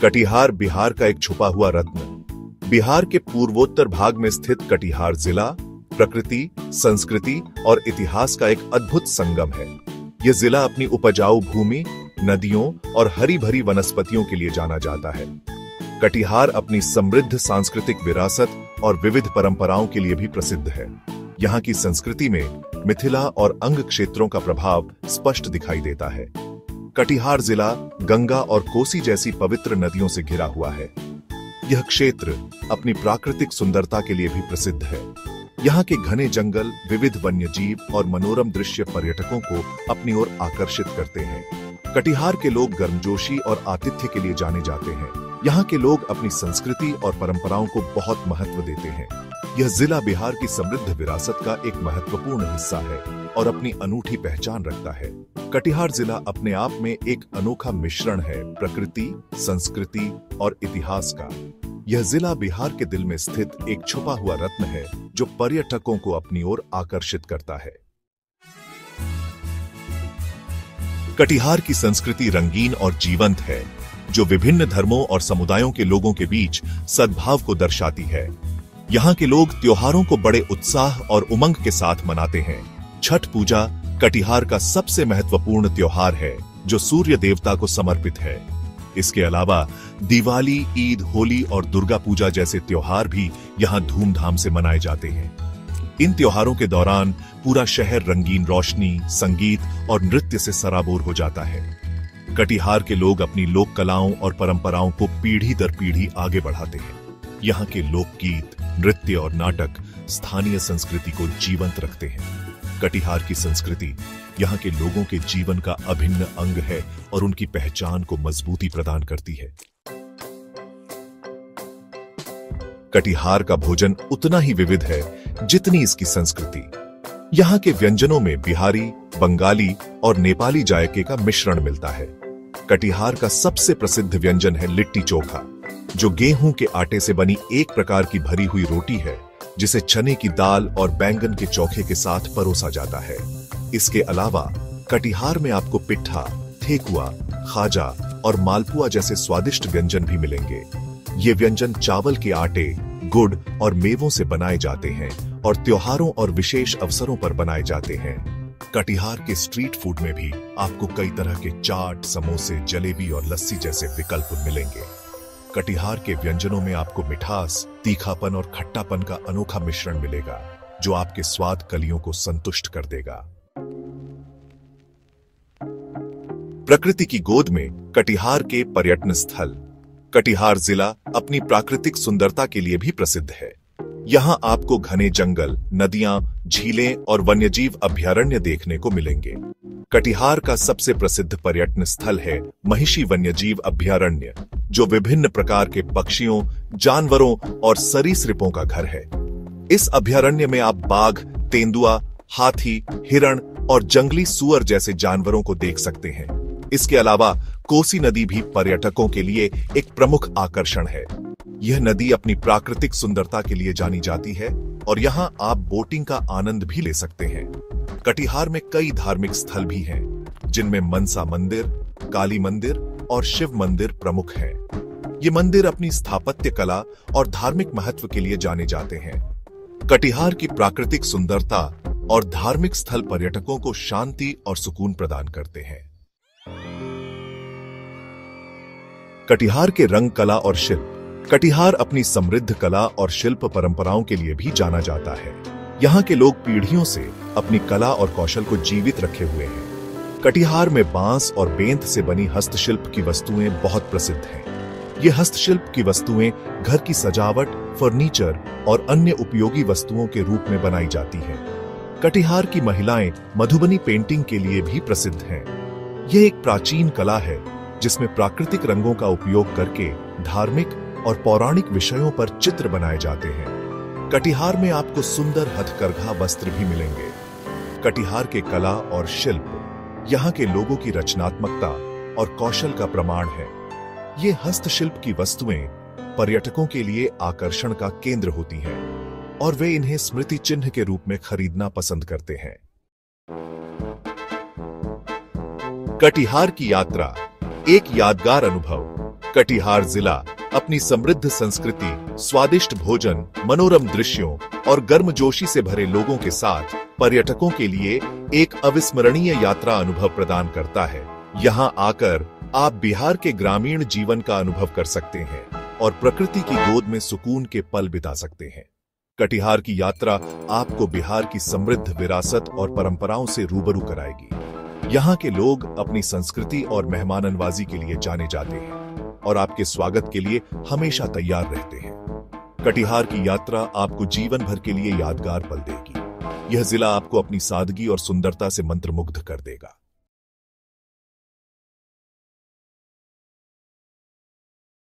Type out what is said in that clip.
कटिहार बिहार का एक छुपा हुआ रत्न। बिहार के पूर्वोत्तर भाग में स्थित कटिहार जिला प्रकृति, संस्कृति और इतिहास का एक अद्भुत संगम है। यह जिला अपनी उपजाऊ भूमि, नदियों और हरी भरी वनस्पतियों के लिए जाना जाता है। कटिहार अपनी समृद्ध सांस्कृतिक विरासत और विविध परंपराओं के लिए भी प्रसिद्ध है। यहाँ की संस्कृति में मिथिला और अंग क्षेत्रों का प्रभाव स्पष्ट दिखाई देता है। कटिहार जिला गंगा और कोसी जैसी पवित्र नदियों से घिरा हुआ है। यह क्षेत्र अपनी प्राकृतिक सुंदरता के लिए भी प्रसिद्ध है। यहाँ के घने जंगल, विविध वन्यजीव और मनोरम दृश्य पर्यटकों को अपनी ओर आकर्षित करते हैं। कटिहार के लोग गर्मजोशी और आतिथ्य के लिए जाने जाते हैं। यहाँ के लोग अपनी संस्कृति और परंपराओं को बहुत महत्व देते हैं। यह जिला बिहार की समृद्ध विरासत का एक महत्वपूर्ण हिस्सा है और अपनी अनूठी पहचान रखता है। कटिहार जिला अपने आप में एक अनोखा मिश्रण है प्रकृति, संस्कृति और इतिहास का। यह जिला बिहार के दिल में स्थित एक छुपा हुआ रत्न है जो पर्यटकों को अपनी ओर आकर्षित करता है। कटिहार की संस्कृति रंगीन और जीवंत है, जो विभिन्न धर्मों और समुदायों के लोगों के बीच सद्भाव को दर्शाती है। यहाँ के लोग त्योहारों को बड़े उत्साह और उमंग के साथ मनाते हैं। छठ पूजा कटिहार का सबसे महत्वपूर्ण त्योहार है, जो सूर्य देवता को समर्पित है। इसके अलावा दिवाली, ईद, होली और दुर्गा पूजा जैसे त्योहार भी यहाँ धूमधाम से मनाए जाते हैं। इन त्योहारों के दौरान पूरा शहर रंगीन रोशनी, संगीत और नृत्य से सराबोर हो जाता है। कटिहार के लोग अपनी लोक कलाओं और परंपराओं को पीढ़ी दर पीढ़ी आगे बढ़ाते हैं। यहाँ के लोकगीत, नृत्य और नाटक स्थानीय संस्कृति को जीवंत रखते हैं। कटिहार की संस्कृति यहाँ के लोगों के जीवन का अभिन्न अंग है और उनकी पहचान को मजबूती प्रदान करती है। कटिहार का भोजन उतना ही विविध है जितनी इसकी संस्कृति। यहाँ के व्यंजनों में बिहारी, बंगाली और नेपाली जायके का मिश्रण मिलता है। कटिहार का सबसे प्रसिद्ध व्यंजन है लिट्टी चोखा, जो गेहूं के आटे से बनी एक प्रकार की भरी हुई रोटी है, जिसे चने की दाल और बैंगन के चोखे के साथ परोसा जाता है। इसके अलावा कटिहार में आपको पिट्ठा, ठेकुआ, खाजा और मालपुआ जैसे स्वादिष्ट व्यंजन भी मिलेंगे। ये व्यंजन चावल के आटे, गुड़ और मेवों से बनाए जाते हैं और त्योहारों और विशेष अवसरों पर बनाए जाते हैं। कटिहार के स्ट्रीट फूड में भी आपको कई तरह के चाट, समोसे, जलेबी और लस्सी जैसे विकल्प मिलेंगे। कटिहार के व्यंजनों में आपको मिठास, तीखापन और खट्टापन का अनोखा मिश्रण मिलेगा, जो आपके स्वाद कलियों को संतुष्ट कर देगा। प्रकृति की गोद में कटिहार के पर्यटन स्थल। कटिहार जिला अपनी प्राकृतिक सुंदरता के लिए भी प्रसिद्ध है। यहाँ आपको घने जंगल, नदियां, झीलें और वन्यजीव अभयारण्य देखने को मिलेंगे। कटिहार का सबसे प्रसिद्ध पर्यटन स्थल है महिषी वन्यजीव अभयारण्य, जो विभिन्न प्रकार के पक्षियों, जानवरों और सरीसृपों का घर है। इस अभयारण्य में आप बाघ, तेंदुआ, हाथी, हिरण और जंगली सूअर जैसे जानवरों को देख सकते हैं। इसके अलावा कोसी नदी भी पर्यटकों के लिए एक प्रमुख आकर्षण है। यह नदी अपनी प्राकृतिक सुंदरता के लिए जानी जाती है और यहाँ आप बोटिंग का आनंद भी ले सकते हैं। कटिहार में कई धार्मिक स्थल भी हैं, जिनमें मनसा मंदिर, काली मंदिर और शिव मंदिर प्रमुख हैं। ये मंदिर अपनी स्थापत्य कला और धार्मिक महत्व के लिए जाने जाते हैं। कटिहार की प्राकृतिक सुंदरता और धार्मिक स्थल पर्यटकों को शांति और सुकून प्रदान करते हैं। कटिहार के रंग, कला और शिल्प। कटिहार अपनी समृद्ध कला और शिल्प परंपराओं के लिए भी जाना जाता है। यहाँ के लोग पीढ़ियों से अपनी कला और कौशल को जीवित रखे हुए हैं। कटिहार में बांस और बेंत से बनी हस्तशिल्प की वस्तुएं बहुत प्रसिद्ध हैं। ये हस्तशिल्प की वस्तुएं घर की सजावट, फर्नीचर और अन्य उपयोगी वस्तुओं के रूप में बनाई जाती हैं। कटिहार की महिलाएं मधुबनी पेंटिंग के लिए भी प्रसिद्ध हैं। यह एक प्राचीन कला है जिसमें प्राकृतिक रंगों का उपयोग करके धार्मिक और पौराणिक विषयों पर चित्र बनाए जाते हैं। कटिहार में आपको सुंदर हथकरघा वस्त्र भी मिलेंगे। कटिहार के कला और शिल्प यहाँ के लोगों की रचनात्मकता और कौशल का प्रमाण है। ये हस्तशिल्प की वस्तुएं पर्यटकों के लिए आकर्षण का केंद्र होती हैं और वे इन्हें स्मृति चिन्ह के रूप में खरीदना पसंद करते हैं। कटिहार की यात्रा एक यादगार अनुभव। कटिहार जिला अपनी समृद्ध संस्कृति, स्वादिष्ट भोजन, मनोरम दृश्यों और गर्मजोशी से भरे लोगों के साथ पर्यटकों के लिए एक अविस्मरणीय यात्रा अनुभव प्रदान करता है। यहां आकर आप बिहार के ग्रामीण जीवन का अनुभव कर सकते हैं और प्रकृति की गोद में सुकून के पल बिता सकते हैं। कटिहार की यात्रा आपको बिहार की समृद्ध विरासत और परंपराओं से रूबरू कराएगी। यहाँ के लोग अपनी संस्कृति और मेहमाननवाजी के लिए जाने जाते हैं और आपके स्वागत के लिए हमेशा तैयार रहते हैं। कटिहार की यात्रा आपको जीवन भर के लिए यादगार पल देगी। यह जिला आपको अपनी सादगी और सुंदरता से मंत्रमुग्ध कर देगा।